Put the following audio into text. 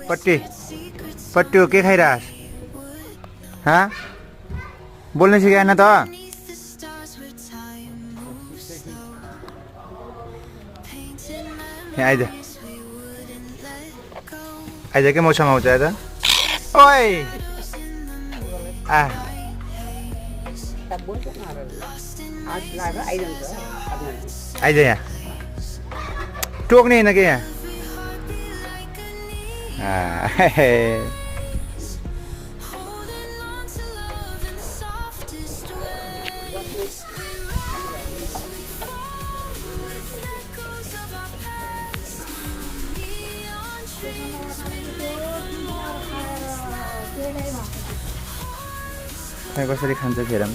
पट्टी पट्टू के खाइरहेस हाँ बोल्न सिकाएन त यहाँ आइज आइज के मौसम आउँछ आज ओइ आ आइज यहाँ टोक्ने होइन कि यहाँ कसरी खान्छ फेरम